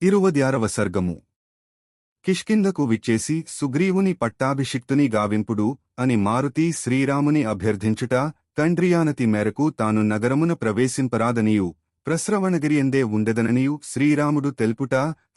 26వ సర్గము. కిష్కింధకు విచ్చేసి సుగ్రీవుని పట్టాభిషిక్తుని గావింపుడు అని మారుతి శ్రీరాముని అభ్యర్థించుట తండ్రియానతి మేరకు తాను నగరమున ప్రవేశింపరాదనియు ప్రస్రవణగిరియందే ఉండెదననియు శ్రీరాముడు తెల్పుట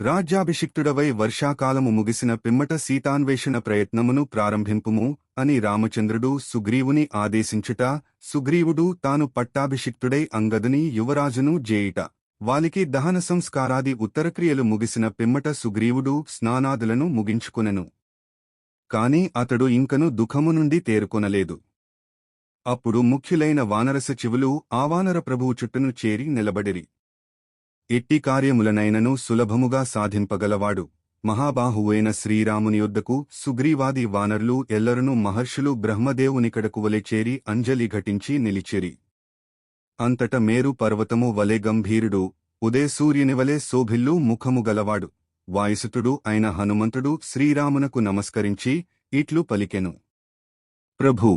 రాజ్యాభిషిక్తుడవై వర్షాకాలము ముగిసిన పిమ్మట సీతాన్వేషణ ప్రయత్నమును ప్రారంభింపుము అని రామచంద్రుడు సుగ్రీవుని ఆదేశించుట సుగ్రీవుడు తాను పట్టాభిషిక్తుడై అంగదుని యువరాజును జేయుట వాలికి దహన సంస్కారాది ఉత్తరక్రియలు ముగిసిన పిమ్మట సుగ్రీవుడు స్నానాదులను ముగించుకొనెను. కాని అతడు ఇంకను దుఃఖము నుండి తేరుకొనలేదు. అప్పుడు ముఖ్యులైన వానరసచివులు ఆ వానర ప్రభువు చుట్టూను చేరి నిలబడిరి. ఎట్టి కార్యములనైనను సులభముగా సాధింపగలవాడు మహాబాహువైన శ్రీరాముని యొద్దకు సుగ్రీవాది వానరులు ఎల్లరునూ మహర్షులు బ్రహ్మదేవునికడకు వలె చేరి అంజలి ఘటించి నిలిచిరి. అంతట మేరు పర్వతము వలె గంభీరుడు ఉదయసూర్యునివలె శోభిల్లు ముఖము గలవాడు వాయుసుతుడు అయిన హనుమంతుడు శ్రీరామునకు నమస్కరించి ఇట్లు పలికెను. ప్రభూ,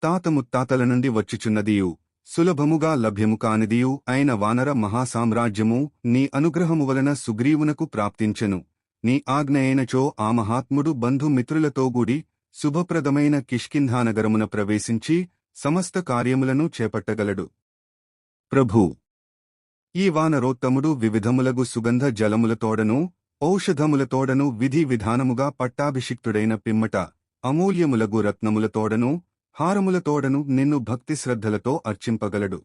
తాత ముత్తాతల నుండి వచ్చుచున్నదియు సులభముగా లభ్యము కానిదియు అయిన వానర మహాసామ్రాజ్యము నీ అనుగ్రహము వలన సుగ్రీవునకు ప్రాప్తించెను. నీ ఆజ్ఞయైనచో ఆ మహాత్ముడు బంధుమిత్రులతోగూడి శుభప్రదమైన కిష్కింధానగరమున ప్రవేశించి సమస్త కార్యములను చేపట్టగలడు. ప్రభూ, ఈ వానరోత్తముడు వివిధములగు సుగంధ జలములతోడను ఔషధములతోడను విధి విధానముగా పట్టాభిషిక్తుడైన పిమ్మట అమూల్యములగు రత్నములతోడను హారములతోడను నిన్ను భక్తిశ్రద్ధలతో అర్చింపగలడు.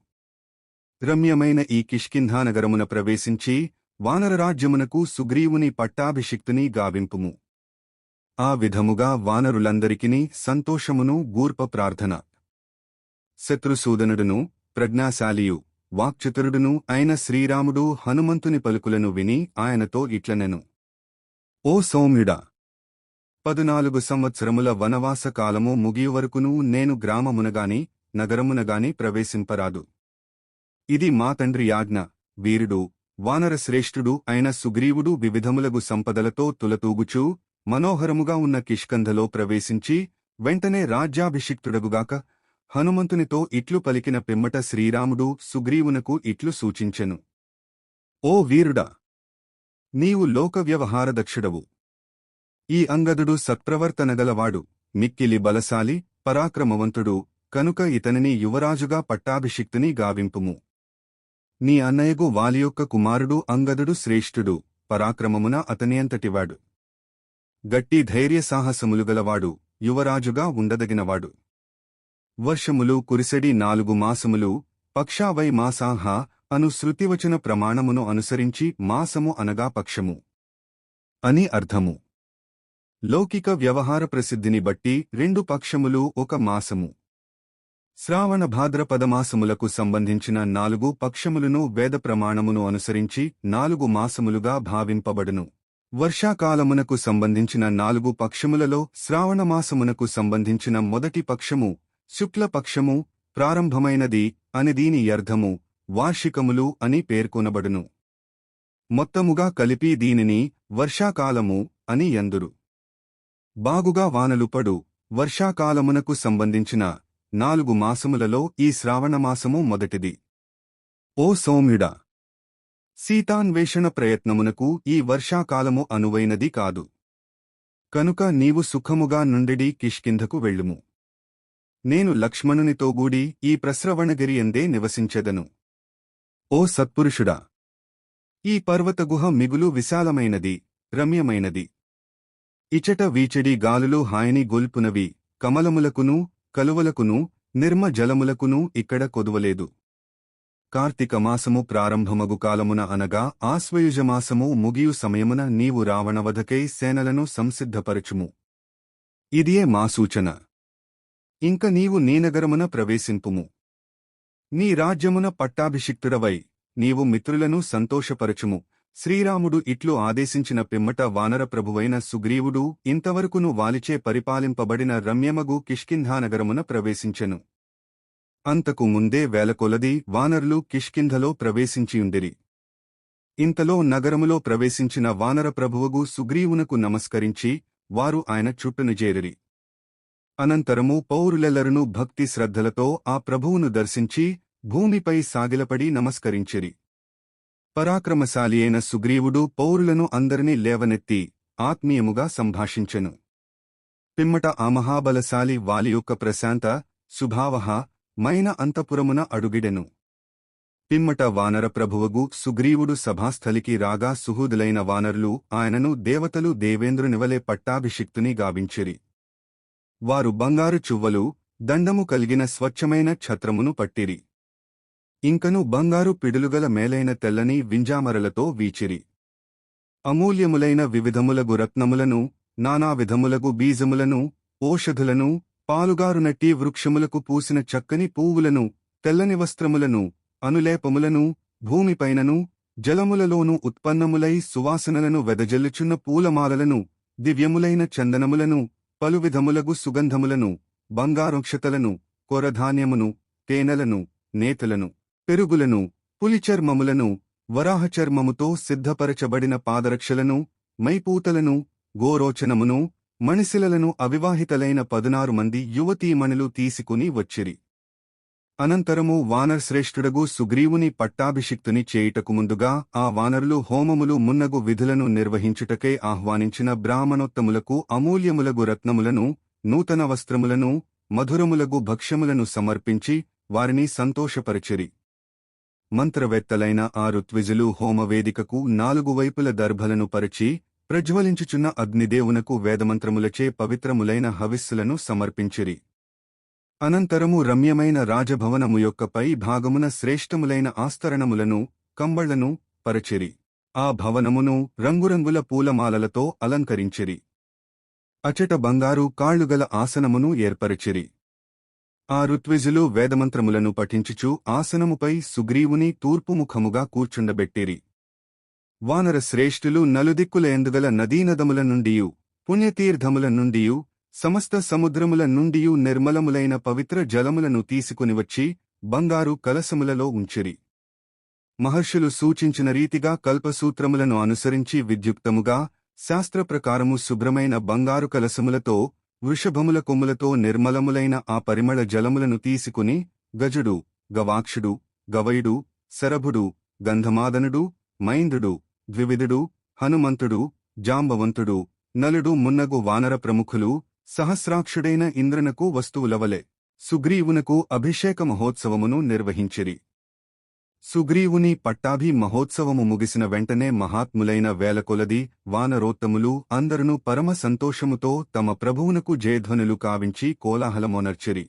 రమ్యమైన ఈ కిష్కింధానగరమున ప్రవేశించి వానరరాజ్యమునకు సుగ్రీవుని పట్టాభిషిక్తుని గావింపుము. ఆ విధముగా వానరులందరికిని సంతోషమును గూర్ప ప్రార్థన. శత్రుసూదనుడును ప్రజ్ఞాశాలియు వాక్చతురుడును అయిన శ్రీరాముడు హనుమంతుని పలుకులను విని ఆయనతో ఇట్లనెను. ఓ సౌమ్యుడా, 14 సంవత్సరముల వనవాస కాలము ముగియువరకును నేను గ్రామమునగాని నగరమునగాని ప్రవేశింపరాదు. ఇది మా తండ్రి యాజ్ఞ. వీరుడు వానరశ్రేష్ఠుడు అయిన సుగ్రీవుడు వివిధములగు సంపదలతో తులతూగుచూ మనోహరముగా ఉన్న కిష్కంధలో ప్రవేశించి వెంటనే రాజ్యాభిషిక్తుడగుగాక హనుమంతునితో ఇట్లు పలికిన పిమ్మట శ్రీరాముడు సుగ్రీవునకు ఇట్లు సూచించెను. ఓ వీరుడా, నీవు లోకవ్యవహారదక్షుడవు. ఈ అంగదుడు సత్ప్రవర్తనగలవాడు, మిక్కిలి బలశాలి, పరాక్రమవంతుడు కనుక ఇతనిని యువరాజుగా పట్టాభిషిక్తుని గావింపుము. నీ అన్నయ్యగు వాలియొక్క కుమారుడు అంగదుడు శ్రేష్ఠుడు, పరాక్రమమున అతనియంతటివాడు. గట్టి ధైర్యసాహసములుగలవాడు, యువరాజుగా ఉండదగినవాడు. వర్షములు కురిసెడి 4 మాసములు పక్షావై మాసాహ అను శృతివచన ప్రమాణమును అనుసరించి మాసము అనగా పక్షము అని అర్థము. లౌకిక వ్యవహార ప్రసిద్ధిని బట్టి 2 పక్షములు 1 మాసము. శ్రావణ భాద్రపదమాసములకు సంబంధించిన 4 పక్షములను వేద ప్రమాణమును అనుసరించి 4 మాసములుగా భావింపబడును. వర్షాకాలమునకు సంబంధించిన 4 పక్షములలో శ్రావణమాసమునకు సంబంధించిన మొదటి పక్షము శుక్లపక్షము ప్రారంభమైనది అని దీని అర్థము వార్షికములు అని పేర్కొనబడును. మొత్తముగా కలిపి దీనిని వర్షాకాలము అని యందురు. బాగుగా వానలుపడు వర్షాకాలమునకు సంబంధించిన 4 మాసములలో ఈ శ్రావణమాసము మొదటిది. ఓ సౌమ్యుడా, సీతాన్వేషణ ప్రయత్నమునకు ఈ వర్షాకాలము అనువైనది కాదు. కనుక నీవు సుఖముగా నుండిడి కిష్కింధకు వెళ్ళుము. నేను లక్ష్మణునితోగూడి ఈ ప్రస్రవణగిరియందే నివసించెదను. ఓ సత్పురుషుడా, ఈ పర్వతగుహ మిగులు విశాలమైనది, రమ్యమైనది. ఇచట వీచెడి గాలులు హాయిని గొల్పునవి, కమలములకును కలువలకును నిర్మ జలములకును ఇక్కడ కొదువలేదు. కార్తీక మాసము ప్రారంభమగు కాలమున అనగా ఆశ్వయుజమాసము ముగియు సమయమున నీవు రావణవధకై సేనలను సంసిద్ధపరచుము. ఇదియే మా సూచన. ఇంక నీవు నీనగరమున ప్రవేశింపుము. నీ రాజ్యమున పట్టాభిషిక్తుడవై నీవు మిత్రులను సంతోషపరచుము. శ్రీరాముడు ఇట్లు ఆదేశించిన పిమ్మట వానర ప్రభువైన సుగ్రీవుడు ఇంతవరకును వాలిచే పరిపాలింపబడిన రమ్యమగు కిష్కింధానగరమున ప్రవేశించెను. అంతకు ముందే వేలకొలది వానరులు కిష్కింధలో ప్రవేశించియుండిరి. ఇంతలో నగరములో ప్రవేశించిన వానర ప్రభువగు సుగ్రీవునకు నమస్కరించి వారు ఆయన చుట్టను చేరిరి. అనంతరము పౌరులెల్లరునూ భక్తి శ్రద్ధలతో ఆ ప్రభువును దర్శించి భూమిపై సాగిలపడి నమస్కరించిరి. పరాక్రమశాలి అయిన సుగ్రీవుడు పౌరులను అందరినీ లేవనెత్తి ఆత్మీయముగా సంభాషించెను. పిమ్మట ఆ మహాబలశాలి వాలి యొక్క ప్రశాంత శుభావహ మైన అంతఃపురమున అడుగిడెను. పిమ్మట వానర ప్రభువగు సుగ్రీవుడు సభాస్థలికి రాగా సుహృదులైన వానరులు ఆయనను దేవతలు దేవేంద్రునివలె పట్టాభిషిక్తుని గావించిరి. వారు బంగారు చువ్వలు దండము కలిగిన స్వచ్ఛమైన ఛత్రమును పట్టిరి. ఇంకను బంగారు పిడులుగల మేలైన తెల్లని వింజామరలతో వీచిరి. అమూల్యములైన వివిధములగు రత్నములను నానావిధములగు బీజములను ఓషధులను పాలుగారునట్టి వృక్షములకు పూసిన చక్కని పువ్వులను తెల్లని వస్త్రములను అనులేపములను భూమిపైనను జలములలోనూ ఉత్పన్నములై సువాసనలను వెదజల్లుచున్న పూలమాలలను దివ్యములైన చందనములను పలువిధములగు సుగంధములను బంగారుక్షతలను కొరధాన్యమును తేనెలను నేతలను పెరుగులను పులిచర్మములను వరాహచర్మముతో సిద్ధపరచబడిన పాదరక్షలను మైపూతలను గోరోచనమును మణిశిలలను అవివాహితలైన 16 మంది యువతీమణులు తీసుకుని వచ్చిరి. అనంతరము వానరశ్రేష్ఠుడగు సుగ్రీవుని పట్టాభిషిక్తుని చేయుటకు ముందుగా ఆ వానరులు హోమములు మున్నగు విధులను నిర్వహించుటకై ఆహ్వానించిన బ్రాహ్మణోత్తములకు అమూల్యములగు రత్నములను నూతన వస్త్రములను మధురములగు భక్ష్యములను సమర్పించి వారిని సంతోషపరచిరి. మంత్రవేత్తలైన ఆ ఋత్విజులు హోమవేదికకు 4 వైపుల దర్భలను పరిచి ప్రజ్వలించుచున్న అగ్నిదేవునకు వేదమంత్రములచే పవిత్రములైన హవిస్సులను సమర్పించిరి. అనంతరము రమ్యమైన రాజభవనము యొక్క పై భాగమున శ్రేష్టములైన ఆస్తరణములను కంబళ్లను పరచిరి. ఆ భవనమును రంగురంగుల పూలమాలలతో అలంకరించిరి. అచట బంగారు కాళ్లుగల ఆసనమును ఏర్పరచిరి. ఆ ఋత్విజులు వేదమంత్రములను పఠించుచు ఆసనముపై సుగ్రీవుని తూర్పుముఖముగా కూర్చుండబెట్టిరి. వానర శ్రేష్ఠులు నలుదిక్కుల ఎందుగల నదీనదముల నుండియు పుణ్యతీర్థముల నుండియు సమస్త సముద్రముల నుండియు నిర్మలములైన పవిత్ర జలములను తీసుకునివచ్చి బంగారు కలసములలో ఉంచిరి. మహర్షులు సూచించిన రీతిగా కల్పసూత్రములను అనుసరించి విద్యుక్తముగా శాస్త్రప్రకారము శుభ్రమైన బంగారు కలసములతో వృషభముల కొమ్ములతో నిర్మలములైన ఆ పరిమళ జలములను తీసుకుని గజుడు గవాక్షుడు గవయుడు శరభుడు గంధమాదనుడు మైందుడు ద్వివిధుడు హనుమంతుడు జాంబవంతుడు నలుడు మున్నగు వానర ప్రముఖులు సహస్రాక్షుడైన ఇంద్రనకు వస్తువులవలె సుగ్రీవునకు అభిషేక మహోత్సవమును నిర్వహించిరి. సుగ్రీవుని పట్టాభి మహోత్సవము ముగిసిన వెంటనే మహాత్ములైన వేలకొలది వానరోత్తములు అందరును పరమ సంతోషముతో తమ ప్రభువునకు జయధ్వనులు కావించి కోలాహలమొనర్చిరి.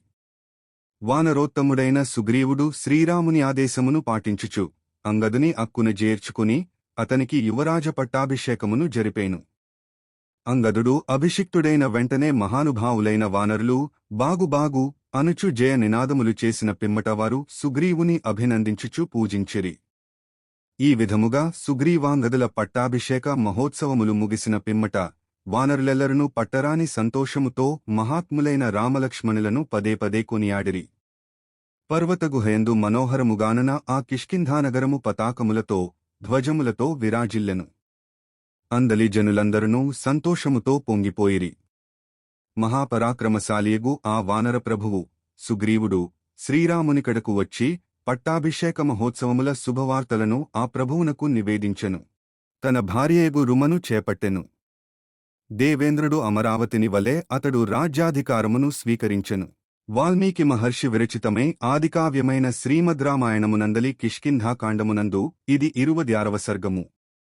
వానరోత్తముడైన సుగ్రీవుడు శ్రీరాముని ఆదేశమును పాటించుచు అంగదుని అక్కున జేర్చుకుని అతనికి యువరాజ పట్టాభిషేకమును జరిపేను. అంగదుడు అభిషిక్తుడైన వెంటనే మహానుభావులైన వానరులు బాగు అనుచు జయ నినాదములు చేసిన పిమ్మటవారు సుగ్రీవుని అభినందించుచు పూజించిరి. ఈ విధముగా సుగ్రీవాంగదుల పట్టాభిషేక మహోత్సవములు ముగిసిన పిమ్మట వానరులెల్లరనూ పట్టరాని సంతోషముతో మహాత్ములైన రామలక్ష్మణులను పదే కొనియాడిరి. పర్వతగుహయందు మనోహరముగానన ఆ కిష్కింధానగరము పతాకములతో ధ్వజములతో విరాజిల్లెను. అందలి జనులందరనూ సంతోషముతో పొంగిపోయిరి. మహాపరాక్రమశాలియగు ఆ వానర ప్రభువు సుగ్రీవుడు శ్రీరామునికడకు వచ్చి పట్టాభిషేక మహోత్సవముల శుభవార్తలను ఆ ప్రభువునకు నివేదించెను. తన భార్యయగు రుమను చేపట్టెను. దేవేంద్రుడు అమరావతిని వలె అతడు రాజ్యాధికారమును స్వీకరించెను. వాల్మీకి మహర్షి విరచితమై ఆదికావ్యమైన శ్రీమద్రామాయణమునందలి కిష్కింధాకాండమునందు ఇది 26వ సర్గము.